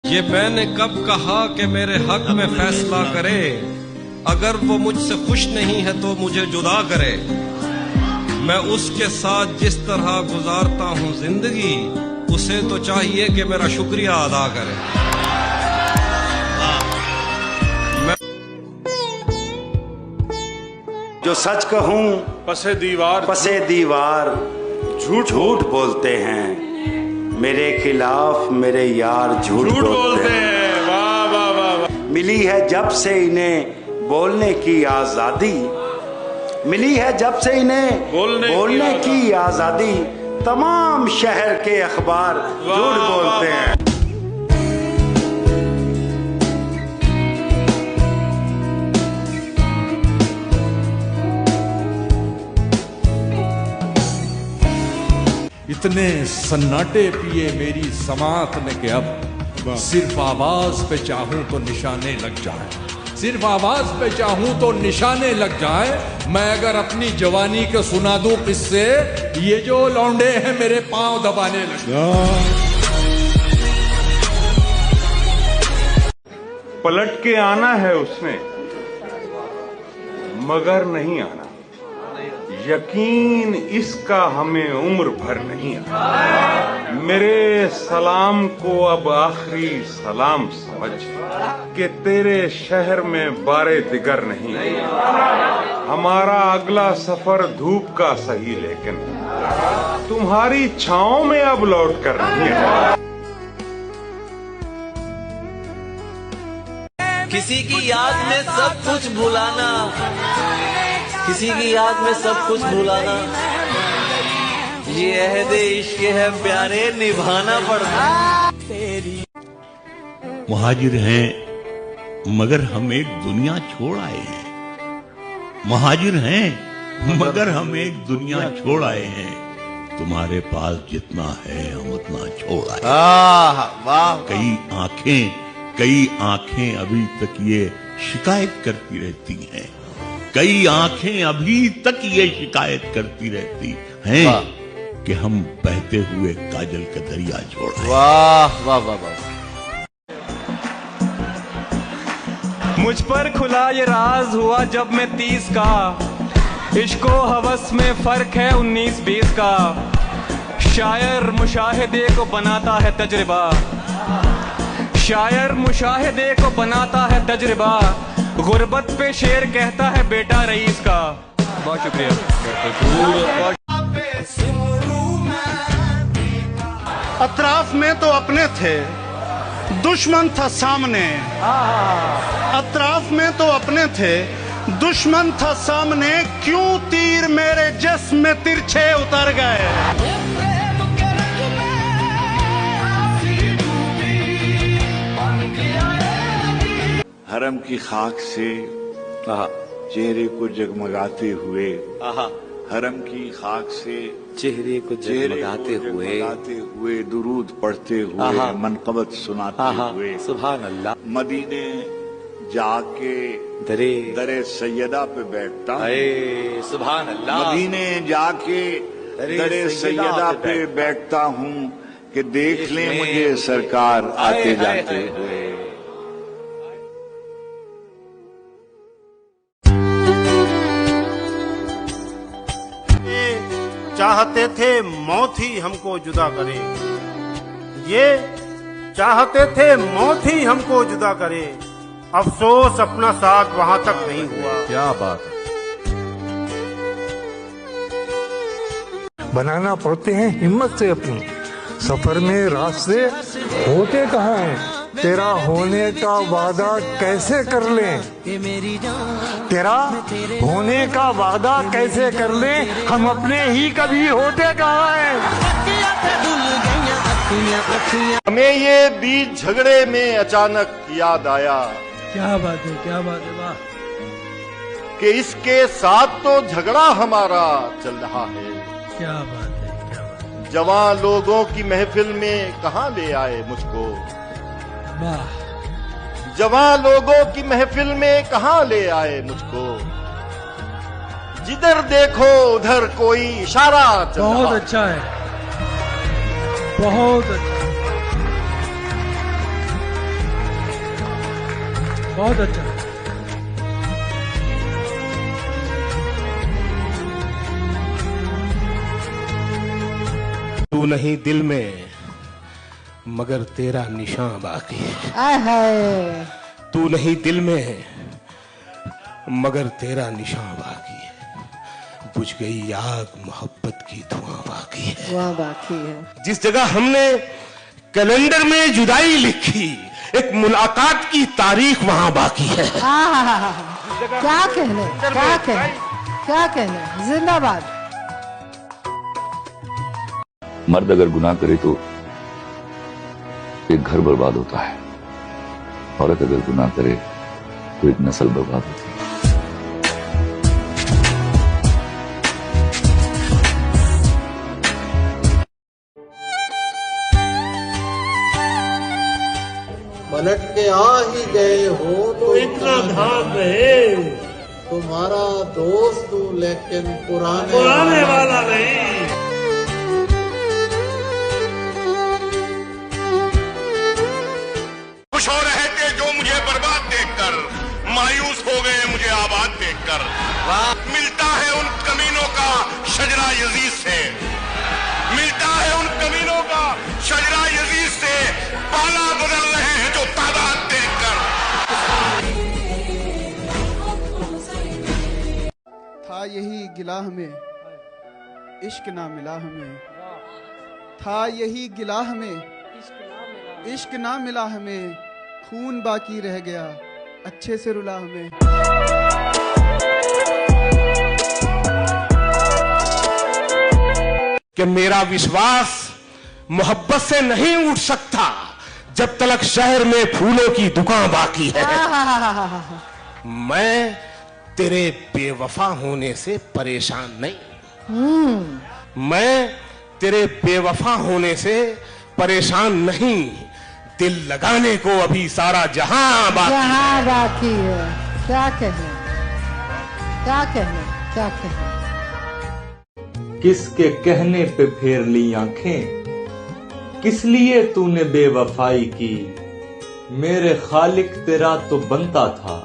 ये मैंने कब कहा कि मेरे हक में फैसला करे, अगर वो मुझसे खुश नहीं है तो मुझे जुदा करे। मैं उसके साथ जिस तरह गुजारता हूँ जिंदगी, उसे तो चाहिए कि मेरा शुक्रिया अदा करे। जो सच कहूँ पसे दीवार झूठ बोलते हैं, मेरे खिलाफ मेरे यार झूठ बोलते हैं। वाह वाह वाह। मिली है जब से इन्हें बोलने की आजादी, मिली है जब से इन्हें बोलने की आजादी, तमाम शहर के अखबार झूठ बोलते हैं। इतने सन्नाटे पिए मेरी समात ने कि अब सिर्फ आवाज पे चाहूं तो निशाने लग जाए, सिर्फ आवाज पे चाहूं तो निशाने लग जाए। मैं अगर अपनी जवानी को सुना दूं किससे, ये जो लौंडे हैं मेरे पांव दबाने लग जाए। पलट के आना है उसने मगर नहीं आना, यकीन इसका हमें उम्र भर नहीं आना। मेरे सलाम को अब आखिरी सलाम समझ कि तेरे शहर में बारे दिगर नहीं। हमारा अगला सफर धूप का सही, लेकिन तुम्हारी छांव में अब लौट कर नहीं है। किसी की याद में सब कुछ भुलाना, किसी की याद में सब कुछ भुलाना, ये अहदे इश्क है प्यारे, निभाना पड़ता। मुहाजिर हैं मगर हम एक दुनिया छोड़ आए हैं। मुहाजिर हैं मगर हम एक दुनिया छोड़ आए हैं। तुम्हारे पास जितना है हम उतना छोड़ आए। कई आंखें अभी तक ये शिकायत करती रहती हैं, कई आंखें अभी तक ये शिकायत करती रहती हैं कि हम बहते हुए काजल का दरिया छोड़ आए। वाह वाह वाह वाह। मुझ पर खुला ये राज हुआ जब मैं 30 का, इश्को हवस में फर्क है 19-20 का। शायर मुशाहिदे को बनाता है तजुर्बा, शायर मुशाहिदे को बनाता है तजुर्बा। गुर्बत पे शेर कहता है बेटा रईस का। बहुत शुक्रिया। अतराफ में तो अपने थे, दुश्मन था सामने। अतराफ में तो अपने थे, दुश्मन था सामने। क्यों तीर मेरे जिस्म में तिरछे उतर गए। हरम की खाक से चेहरे को जगमगाते हुए, हरम की खाक से चेहरे को जगमगाते हुए दुरूद पढ़ते हुए, मनकबत सुनाते हुए, सुभान अल्लाह। मदीने जाके दरे सैयदा पे बैठता, सुभान अल्लाह। मदीने जाके दरे सैयदा पे बैठता हूँ कि देख लें मुझे सरकार आते जाते हुए। चाहते थे मौत ही हमको जुदा करे, ये चाहते थे मौत ही हमको जुदा करे। अफसोस अपना साथ वहां तक नहीं हुआ। क्या बात है। बनाना पड़ते हैं हिम्मत से अपनी, सफर में रास्ते होते कहाँ हैं। तेरा होने का वादा कैसे कर लें, तेरा होने का वादा कैसे कर लें, हम अपने ही कभी होते कहाँ हैं। हमें ये बीच झगड़े में अचानक याद आया। क्या बात है, क्या बात है, वाह। कि इसके साथ तो झगड़ा हमारा चल रहा है। क्या बात है, क्या बात है। जवान लोगों की महफिल में कहाँ ले आए मुझको, जवान लोगों की महफिल में कहाँ ले आए मुझको। जिधर देखो उधर कोई इशारा चल रहा। बहुत अच्छा है, बहुत अच्छा। बहुत अच्छा। तू नहीं दिल में मगर तेरा निशान बाकी है। तू नहीं दिल में मगर तेरा निशान बाकी है। बुझ गई आग मोहब्बत की धुआं बाकी है। जिस जगह हमने कैलेंडर में जुदाई लिखी, एक मुलाकात की तारीख वहां बाकी है। क्या कहने, क्या कहने, क्या कहने। जिंदाबाद। मर्द अगर गुनाह करे तो एक घर बर्बाद होता है, औरत अगर गुनाह करे तो एक नस्ल बर्बाद होती है। पलट के आ ही गए हो तो इतना धाम है। तुम्हारा दोस्त हूँ लेकिन पुराने वाला नहीं। खुश हो रहे थे जो मुझे बर्बाद देखकर, मायूस हो गए मुझे आबाद देखकर। मिलता है उन कमीनों का शजरा यजीद से, मिलता है उन कमीनों का शजरा यजीद से। पाला बदल रहे हैं जो तादाद देखकर। था यही गिला हमें, इश्क ना मिला हमें। था यही गिला हमें, इश्क ना मिला हमें। खून बाकी रह गया, अच्छे से रुला हमें। कि मेरा विश्वास मोहब्बत से नहीं उठ सकता जब तक शहर में फूलों की दुकान बाकी है। मैं तेरे बेवफा होने से परेशान नहीं। मैं तेरे बेवफा होने से परेशान नहीं। दिल लगाने को अभी सारा जहां बाकी है। क्या कहने, क्या कहने, क्या कहने। किसके कहने पे फेर ली आंखें, किस लिए तूने बेवफाई की। मेरे खालिक तेरा तो बनता था,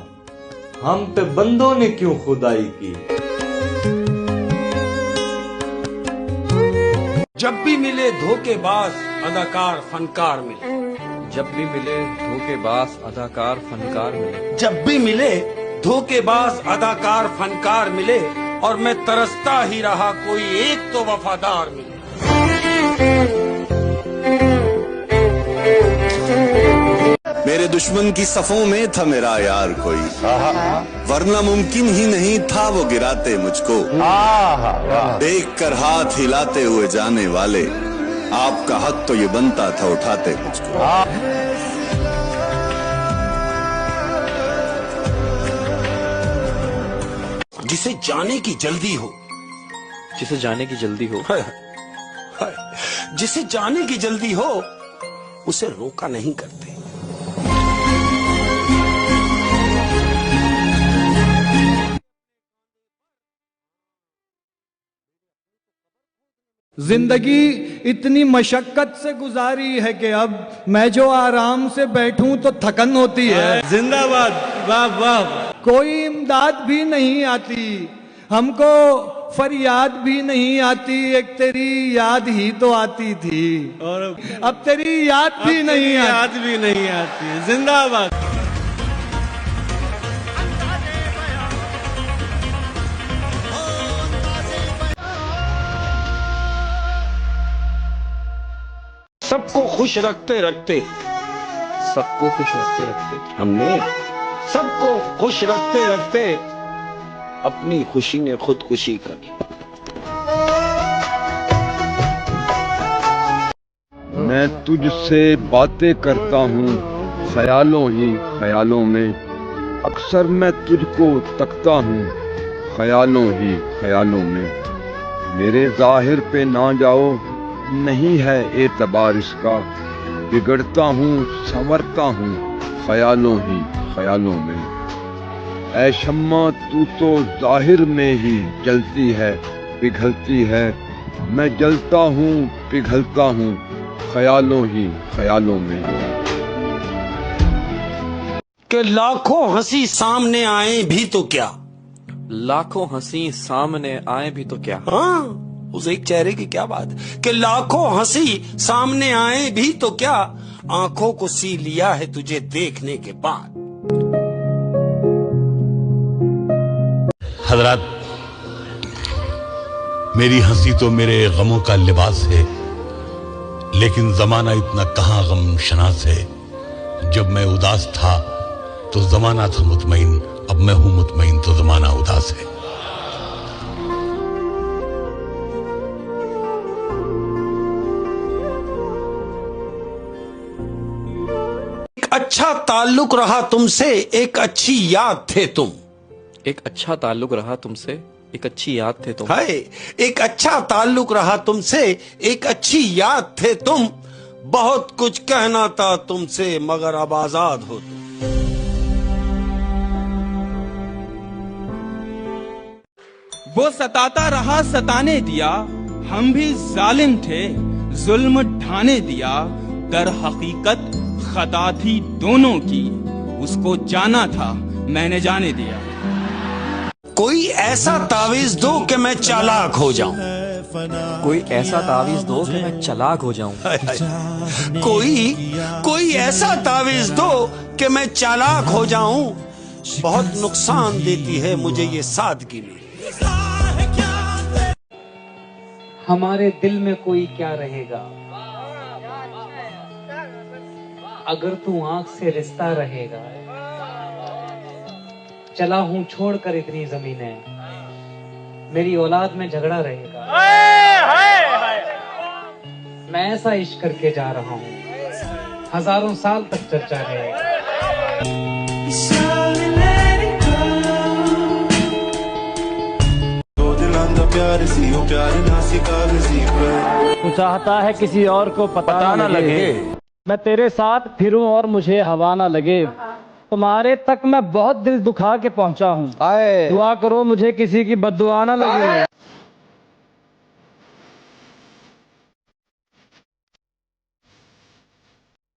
हम पे बंदों ने क्यों खुदाई की। जब भी मिले धोखेबाज अदाकार फनकार मिले। जब भी मिले धोखेबाज अदाकार फनकार मिले। जब भी मिले धोखेबाज अदाकार फनकार मिले, और मैं तरसता ही रहा कोई एक तो वफादार मिले। मेरे दुश्मन की सफों में था मेरा यार कोई, वरना मुमकिन ही नहीं था वो गिराते मुझको। देख कर हाथ हिलाते हुए जाने वाले, आपका हक तो ये बनता था उठाते मुझको। जिसे जाने की जल्दी हो, जिसे जाने की जल्दी हो, जिसे जाने की जल्दी हो, उसे रोका नहीं करते। जिंदगी इतनी मशक्कत से गुजारी है कि अब मैं जो आराम से बैठूं तो थकन होती है। जिंदाबाद। वाह वाह। कोई इमदाद भी नहीं आती, हमको फरियाद भी नहीं आती। एक तेरी याद ही तो आती थी, और अब तेरी याद भी नहीं आती। जिंदाबाद। सबको खुश रखते रखते, सबको खुश रखते रखते हमने सबको खुश रखते रखते अपनी खुशी ने खुदकुशी कर ली। मैं तुझसे बातें करता हूँ ख्यालों ही ख्यालों में, अक्सर मैं तुझको तकता हूँ ख्यालों ही ख्यालों में। मेरे जाहिर पे ना जाओ, नहीं है एतबार इसका, बिगड़ता हूँ संवरता हूँ ख्यालों ही ख्यालों में। ऐ शम्मा तू तो जाहिर में ही जलती है पिघलती है, मैं जलता हूँ पिघलता हूँ ख्यालों ही ख्यालों में। कि लाखों हंसी सामने आए भी तो क्या, लाखों हंसी सामने आए भी तो क्या। हाँ, उस एक चेहरे की क्या बात है कि लाखों हंसी सामने आए भी तो क्या, आंखों को सी लिया है तुझे देखने के बाद। हजरात, मेरी हंसी तो मेरे गमों का लिबास है, लेकिन जमाना इतना कहां गम शनास है। जब मैं उदास था तो जमाना था मुतमईन, अब मैं हूं मुतमईन तो जमाना उदास है। एक अच्छा ताल्लुक रहा तुमसे, एक अच्छी याद थे तुम। एक अच्छा ताल्लुक रहा तुमसे, एक अच्छी याद थे तुम। हाय, एक अच्छा ताल्लुक रहा तुमसे, एक अच्छी याद थे तुम। बहुत कुछ कहना था तुमसे मगर अब आजाद हो तुम। वो सताता रहा सताने दिया, हम भी जालिम थे जुल्म ढाने दिया। दर हकीकत खता थी दोनों की, उसको जाना था मैंने जाने दिया। कोई ऐसा तावीज दो कि मैं चालाक हो जाऊं, कोई ऐसा तावीज दो कि मैं चालाक हो जाऊं। कोई ऐसा तावीज दो कि मैं चालाक हो जाऊं। बहुत नुकसान देती है मुझे ये सादगी में। हमारे दिल में कोई क्या रहेगा अगर तू आंख से रिश्ता रहेगा। चला हूं छोड़कर इतनी जमीनें, मेरी औलाद में झगड़ा रहेगा। मैं ऐसा इश्क करके जा रहा हूं, हजारों साल तक चर्चा रहेगा। तू चाहता है किसी और को पता ना लगे, मैं तेरे साथ फिरूं और मुझे हवा ना लगे। तुम्हारे तक मैं बहुत दिल दुखा के पहुंचा हूँ, दुआ करो मुझे किसी की बद्दुआ ना लगे।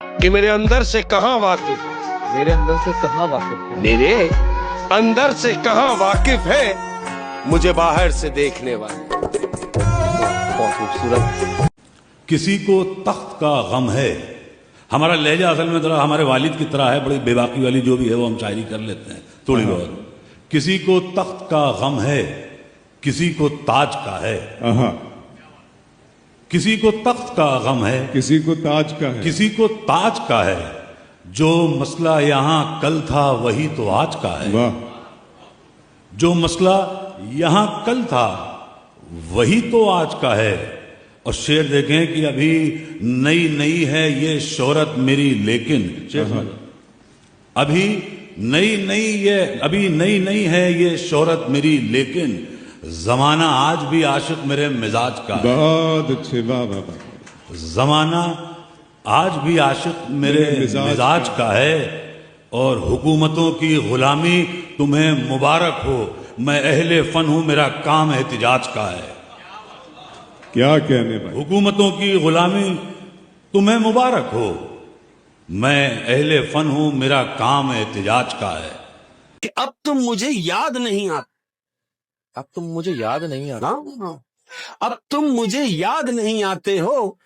कि मेरे अंदर से कहां वाकिफ, मेरे अंदर से कहां वाकिफ है, मेरे अंदर से कहां वाकिफ है मुझे बाहर से देखने वाले। बहुत खूबसूरत। किसी को तख्त का गम है, हमारा लहजा असल में थोड़ा हमारे वालिद की तरह है, बड़ी बेबाकी वाली जो भी है वो हम शायरी कर लेते हैं थोड़ी बहुत। किसी को तख्त का गम है, किसी को ताज का है। किसी को तख्त का गम है, किसी को ताज का है, किसी को ताज का है। जो मसला यहां कल था वही तो आज का है। वाह। जो मसला यहां कल था वही तो आज का है। और शेर देखें कि अभी नई नई है ये शोहरत मेरी, लेकिन अभी नई नई है ये शोहरत मेरी, लेकिन जमाना आज भी आशिक मेरे मिजाज का। बहुत अच्छे, वाह वाह। जमाना आज भी आशिक मेरे मिजाज का है। और हुकूमतों की गुलामी तुम्हें मुबारक हो, मैं अहले फन हूं, मेरा काम एहतिजाज का है। क्या कहने भाई। हुकूमतों की गुलामी तुम्हें मुबारक हो, मैं अहले फन हूं, मेरा काम एहतिजाज का है। कि अब तुम मुझे याद नहीं आते, अब तुम मुझे याद नहीं आते, अब तुम मुझे याद नहीं आते हो,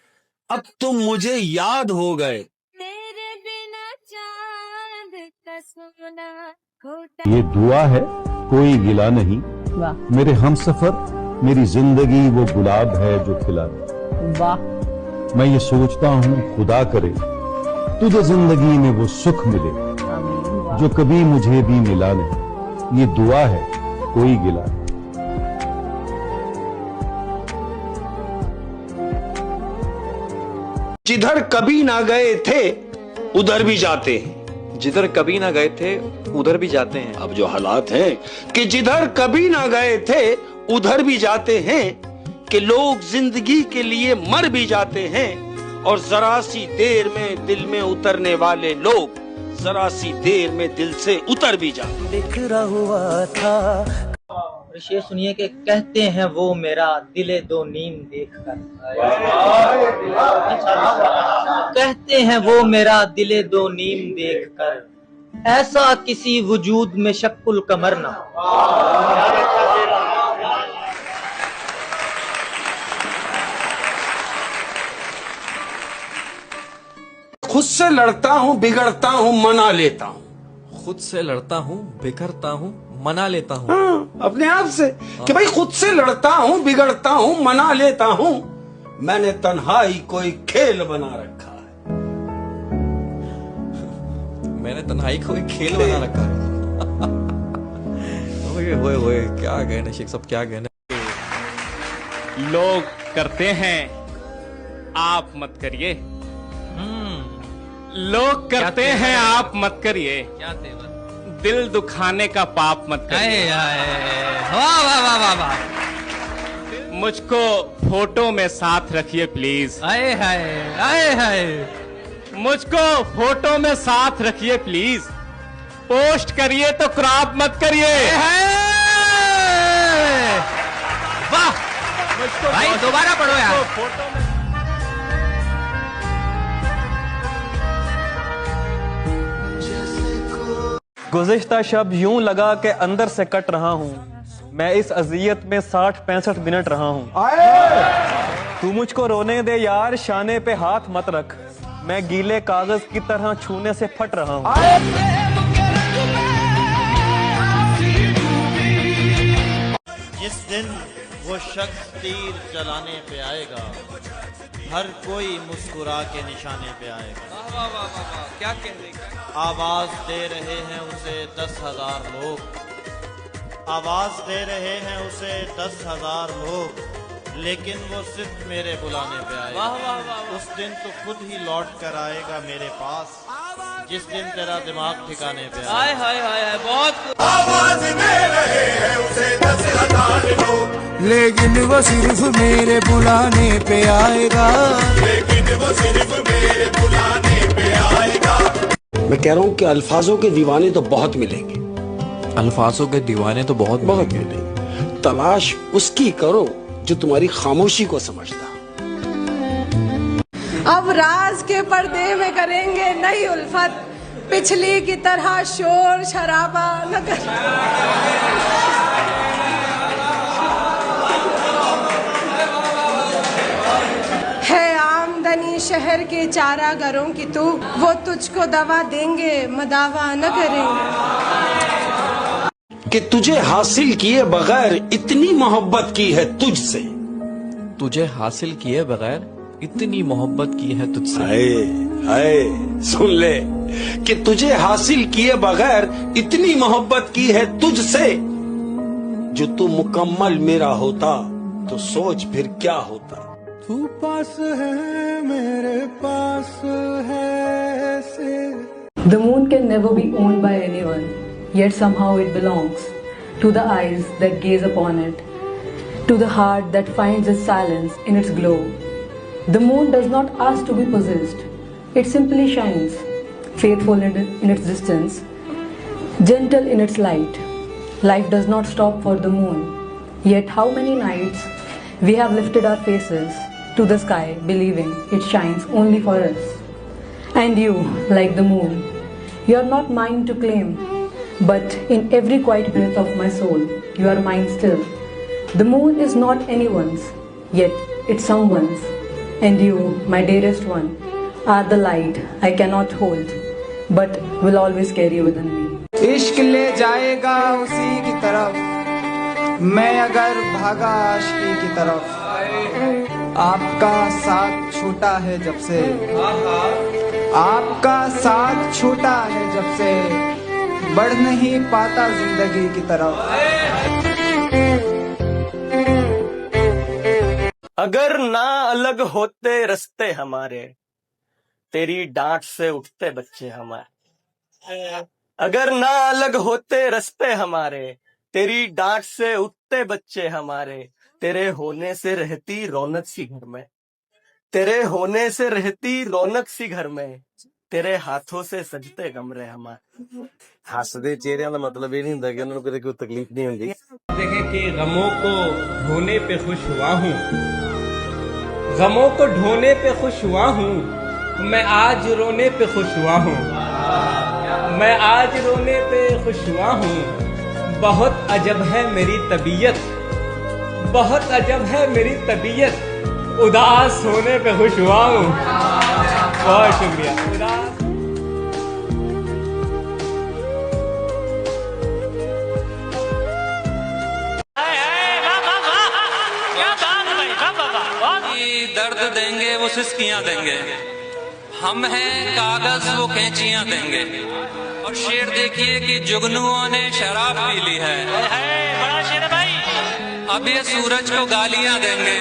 अब तुम मुझे याद हो गए। ये दुआ है कोई गिला नहीं, मेरे हमसफर मेरी जिंदगी वो गुलाब है जो खिला। वाह। मैं ये सोचता हूँ खुदा करे तुझे जिंदगी में वो सुख मिले जो कभी मुझे भी मिला नहीं। ये दुआ है कोई गिला नहीं। जिधर कभी ना गए थे उधर भी जाते हैं, जिधर कभी ना गए थे उधर भी जाते हैं। अब जो हालात हैं कि जिधर कभी ना गए थे उधर भी जाते हैं, कि लोग जिंदगी के लिए मर भी जाते हैं। और जरा सी देर में दिल में उतरने वाले लोग जरा सी देर में दिल से उतर भी जाते। बिखरा हुआ था। शेर सुनिए कि कहते हैं वो मेरा दिले दो नीम देखकर, कहते हैं वो मेरा दिले दो नीम देखकर, ऐसा किसी वजूद में शक्कुल कमर ना। खुद से लड़ता हूँ, बिगड़ता हूँ, मना लेता हूँ। खुद से लड़ता हूँ, बिखरता हूँ, मना लेता हूँ। हाँ, अपने आप से कि भाई खुद से लड़ता हूँ, बिगड़ता हूँ, मना लेता हूँ। मैंने तन्हाई कोई खेल बना रखा है। मैंने तन्हाई कोई खेल बना रखा है। ओए क्या कहने शेख साहब, क्या कहने। लोग करते हैं, आप मत करिए। लोग करते हैं, आप मत करिए। क्या तेवर? दिल दुखाने का पाप मत करिए। वाह वाह वाह वाह वाह। मुझको फोटो में साथ रखिए प्लीज। आए हाय, आए हाय। मुझको फोटो में साथ रखिए प्लीज। पोस्ट करिए तो क्रॉप मत करिए। वाह भाई, दोबारा पढ़ो यार। फोटो में गुज़िश्ता शब यूं लगा के अंदर से कट रहा हूँ। मैं इस अजियत में 60-65 मिनट रहा हूँ। तू मुझको रोने दे यार, शाने पे हाथ मत रख। मैं गीले कागज की तरह छूने से फट रहा हूँ। जिस दिन वो शख्स तीर चलाने पे आएगा, हर कोई मुस्कुरा के निशाने पे आएगा। वाह वाह वाह वाह, क्या कह रहे हैं। आवाज दे रहे हैं उसे 10,000 लोग, आवाज दे रहे हैं उसे 10,000 लोग, लेकिन वो सिर्फ मेरे बुलाने पे आएगा। वाह वाह वाह। उस दिन तो खुद ही लौट कर आएगा मेरे पास, जिस दिन तेरा दिमाग ठिकाने पे आएगा। हाय हाय हाय, बहुत। आवाज दे रहे हैं उसे 10,000 लोग, लेकिन वो सिर्फ मेरे बुलाने पे आएगा। लेकिन वो सिर्फ मेरे बुलाने पे आएगा। मैं कह रहा हूँ कि अल्फाजों के दीवाने तो बहुत मिलेंगे। अल्फाजों के दीवाने तो बहुत मिलेंगे। तलाश उसकी करो जो तुम्हारी खामोशी को समझता। अब राज के पर्दे में करेंगे नई उल्फत, पिछली की तरह शोर शराबा न कर। है आमदनी शहर के चारागरों की तू, वो तुझको दवा देंगे मदावा न करेंगे। कि तुझे हासिल किए बगैर इतनी मोहब्बत की है तुझसे। तुझे हासिल किए बगैर इतनी मोहब्बत की है तुझसे। हाय सुन ले कि तुझे हासिल किए बगैर इतनी मोहब्बत की है तुझसे। जो तू मुकम्मल मेरा होता तो सोच फिर क्या होता। तू पास है मेरे पास है से। The moon can never be owned by anyone, yet somehow it belongs to the eyes that gaze upon it, to the heart that finds its silence in its glow. The moon does not ask to be possessed, it simply shines, faithful in its distance, gentle in its light. Life does not stop for the moon, yet how many nights we have lifted our faces to the sky, believing it shines only for us. And you, like the moon, you are not mine to claim, but in every quiet breath of my soul, you are mine still. The moon is not anyone's, yet it's someone's. And you, my dearest one, are the light I cannot hold, but will always carry within me. इश्क ले जाएगा उसी की तरफ, मैं अगर भागा आशिकी की तरफ। आपका साथ छूटा है जब से, आपका साथ छूटा है जब से, बढ़ नहीं पाता जिंदगी की तरफ। अगर ना अलग होते रास्ते हमारे, तेरी डांट से उठते बच्चे हमारे। अगर ना अलग होते रास्ते हमारे, तेरी डांट से उठते बच्चे हमारे। तेरे होने से रहती रौनक सी घर में, तेरे होने से रहती रौनक सी घर में, तेरे हाथों से सजते कमरे हमारे। हसदे चेहरे का मतलब ये नहीं होता कि उन्होंने कोई तकलीफ नहीं होगी। देखे कि गमों को ढोने पे खुश हुआ हूँ, गमों को ढोने पे खुश हुआ हूँ, मैं आज रोने पे खुश हुआ हूँ। मैं आज रोने पे खुश हुआ हूँ, बहुत अजब है मेरी तबीयत, बहुत अजब है मेरी तबीयत, उदास होने पे खुश हुआ हूँ। बहुत शुक्रिया। उदास दर्द देंगे वो सिस्कियां देंगे, हम हैं कागज वो कैंचियां देंगे। और शेर देखिए कि जुगनुओं ने शराब पी ली है, बड़ा शेर है भाई। अब ये सूरज को गालियां देंगे,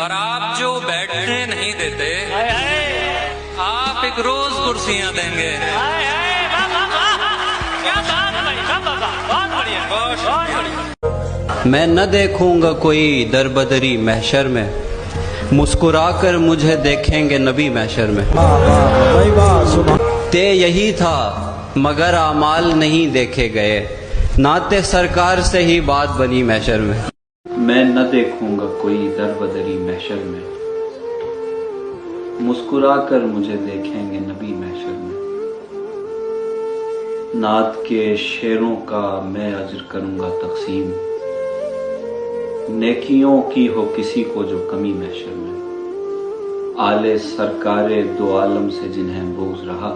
और आप जो बैठने नहीं देते, आप एक रोज कुर्सियां देंगे। मैं न देखूंगा कोई दरबदरी महशर में, मुस्कुराकर मुझे देखेंगे नबी महशर में। ते यही था मगर आमाल नहीं देखे गए, नाते सरकार से ही बात बनी महशर में। मैं न देखूंगा कोई दरबदरी महशर में, मुस्कुराकर मुझे देखेंगे नबी महशर में। नात के शेरों का मैं अज्र करूंगा तकसीम, नेकियों की हो किसी को जो कमी महशर में। आले सरकारे दो आलम से जिन्हें बोझ रहा,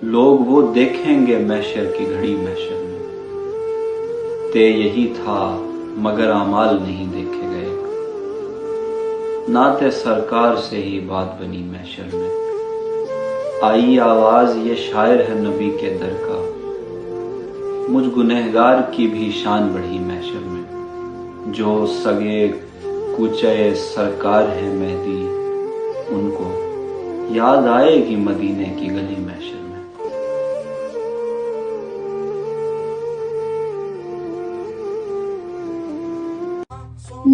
लोग वो देखेंगे महशर की घड़ी महशर में। ते यही था मगर आमाल नहीं देखे गए, नाते सरकार से ही बात बनी महशर में। आई आवाज ये शायर है नबी के दर का, मुझ गुनहगार की भी शान बढ़ी महशर में। जो सगे कुचे सरकार है मेहदी, उनको याद आएगी मदीने की गली महशर में।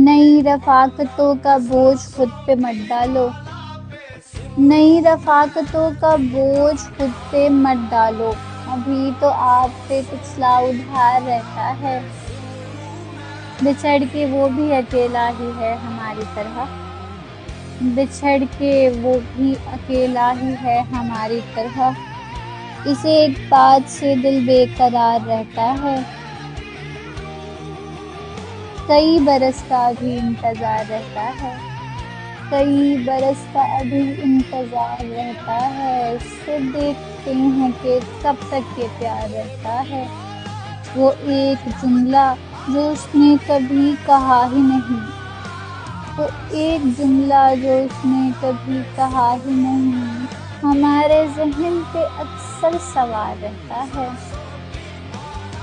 नई रफाकतों का बोझ खुद पे मत डालो, नई रफाकतों का बोझ खुद पे मत डालो। अभी तो आप पे पिछला उधार रहता है, बिछड़ के वो भी अकेला ही है हमारी तरह, बिछड़ के वो भी अकेला ही है हमारी तरह। इसे एक बात से दिल बेकरार रहता है, कई बरस का अभी इंतजार रहता है, कई बरस का अभी इंतजार रहता है। सिर्फ देखते हैं कि कब तक ये प्यार रहता है। वो एक जुमला जो उसने कभी कहा ही नहीं, वो एक जुमला जो उसने कभी कहा ही नहीं, हमारे ज़हन पे अक्सर सवार रहता है।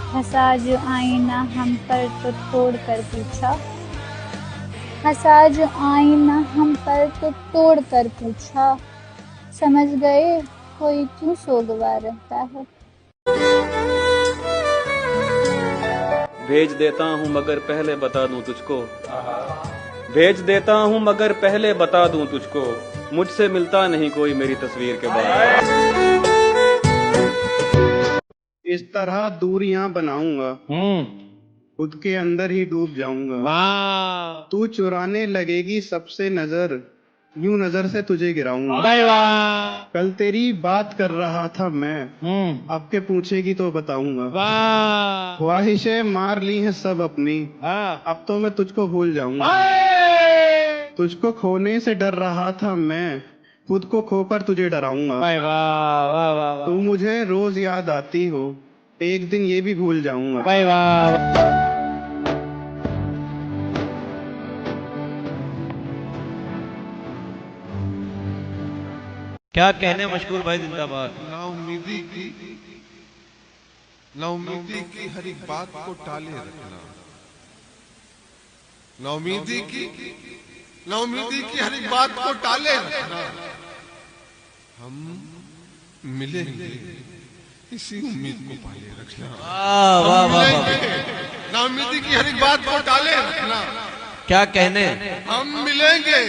हंसा जो आईना हम पर तो तोड़ कर पूछा, हंसा जो आईना हम पर तो तोड़ कर पूछा, समझ गए कोई क्यों सोगवार रहता है। भेज देता हूँ मगर पहले बता दूं तुझको, भेज देता हूँ मगर पहले बता दूं तुझको, मुझसे मिलता नहीं कोई मेरी तस्वीर के बाद। इस तरह दूरियां बनाऊंगा, खुद के अंदर ही डूब जाऊंगा। तू चुराने लगेगी सबसे नजर, यूं नजर से तुझे गिराऊंगा। कल तेरी बात कर रहा था मैं, अब के पूछेगी तो बताऊंगा। ख्वाहिशें मार ली हैं सब अपनी, अब तो मैं तुझको भूल जाऊंगा। तुझको खोने से डर रहा था मैं, खुद को खोकर तुझे डराऊंगा। तू मुझे रोज याद आती हो, एक दिन ये भी भूल जाऊंगा। क्या कहने मशहूर भाई जिंदाबाद। नाउमीदी की हर एक बात को टाले रखना, नाउमीदी की हर एक बात को टाले रखना। हम मिलेंगे इसी उम्मीद को पाले रखना। नाउमीदी की हर एक बात को टाले रखना। क्या कहने, हम मिलेंगे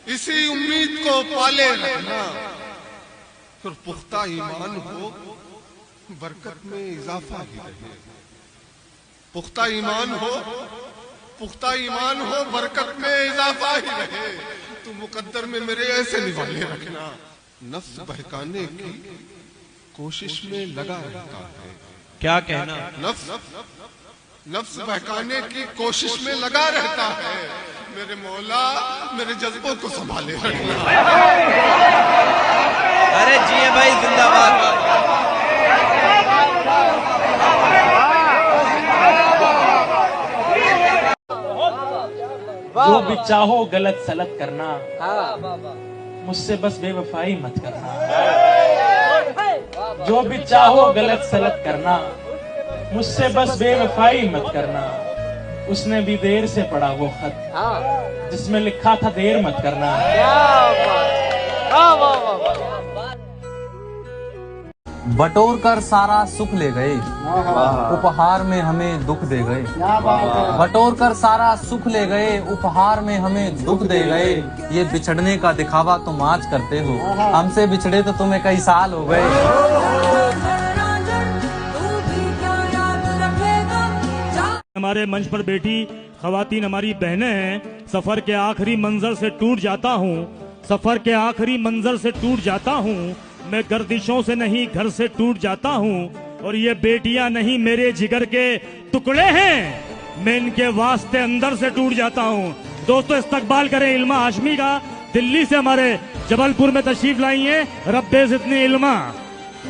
इसी उम्मीद को पाले रखना। फिर पुख्ता ईमान हो, बरकत में इजाफा ही रहे। पुख्ता ईमान हो, बरकत में इजाफा ही रहे। तू मुकद्दर में मेरे ऐसे निवाले रखना। नफ्स बहकाने की कोशिश में लगा रहता है। क्या कहना? नफ्स बहकाने की कोशिश में लगा रहता है। मेरे मौला मेरे जज्बों को संभाले रखना। अरे जिए भाई, जिंदाबाद। जो भी चाहो गलत सलत करना, मुझसे बस बेवफाई मत करना। जो भी चाहो गलत सलत करना, मुझसे बस बेवफाई मत करना। उसने भी देर से पढ़ा वो खत जिसमें लिखा था देर मत करना। बटोर कर सारा सुख ले गए, उपहार में हमें दुख दे गए। बटोर कर सारा सुख ले गए, उपहार में हमें दुख दे गए। ये बिछड़ने का दिखावा तुम आज करते हो, हमसे बिछड़े तो तुम्हें कई साल हो गए। हमारे मंच पर बैठी खवातीन हमारी बहनें हैं। सफर के आखिरी मंजर से टूट जाता हूँ, सफर के आखिरी मंजर से टूट जाता हूँ। मैं गर्दिशों से नहीं घर से टूट जाता हूँ। और ये बेटियां नहीं मेरे जिगर के टुकड़े हैं, मैं इनके वास्ते अंदर से टूट जाता हूँ। दोस्तों इस्तकबाल करें इल्मा हाशमी का, दिल्ली से हमारे जबलपुर में तशरीफ लाई है रब्बे जितनी इल्मा।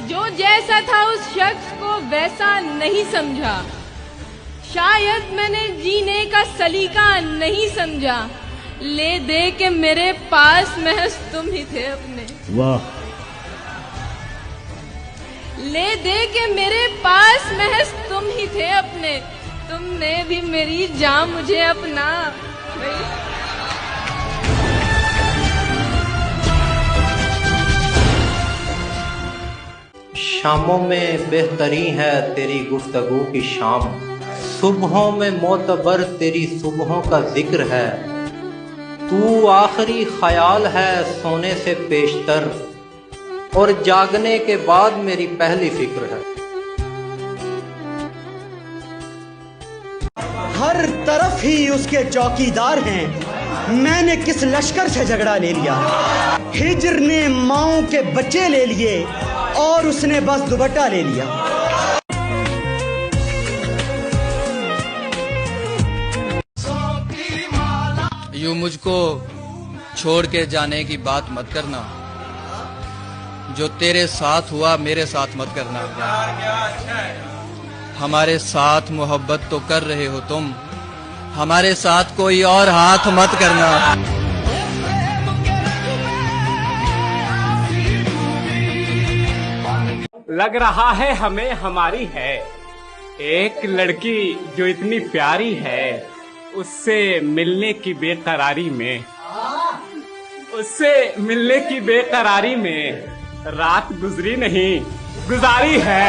जो जैसा था उस शख्स को वैसा नहीं समझा, शायद मैंने जीने का सलीका नहीं समझा। ले दे के मेरे पास महज तुम ही थे अपने। वाह। ले दे के मेरे पास महज तुम ही थे अपने। तुमने भी मेरी जान मुझे अपना। शामों में बेहतरी है तेरी गुफ्तगू की शाम, सुबहों में मोतबर तेरी सुबहों का जिक्र है। तू आखिरी ख्याल है सोने से पेशतर, और जागने के बाद मेरी पहली फिक्र है। हर तरफ ही उसके चौकीदार हैं, मैंने किस लश्कर से झगड़ा ले लिया। हिजर ने माओं के बच्चे ले लिए और उसने बस दुपट्टा ले लिया। यूं मुझको छोड़ के जाने की बात मत करना, जो तेरे साथ हुआ मेरे साथ मत करना। हमारे साथ मोहब्बत तो कर रहे हो तुम, हमारे साथ कोई और हाथ मत करना। लग रहा है हमें हमारी है एक लड़की जो इतनी प्यारी है, उससे मिलने की बेकरारी में, उससे मिलने की बेकरारी में रात गुजरी नहीं गुजारी है।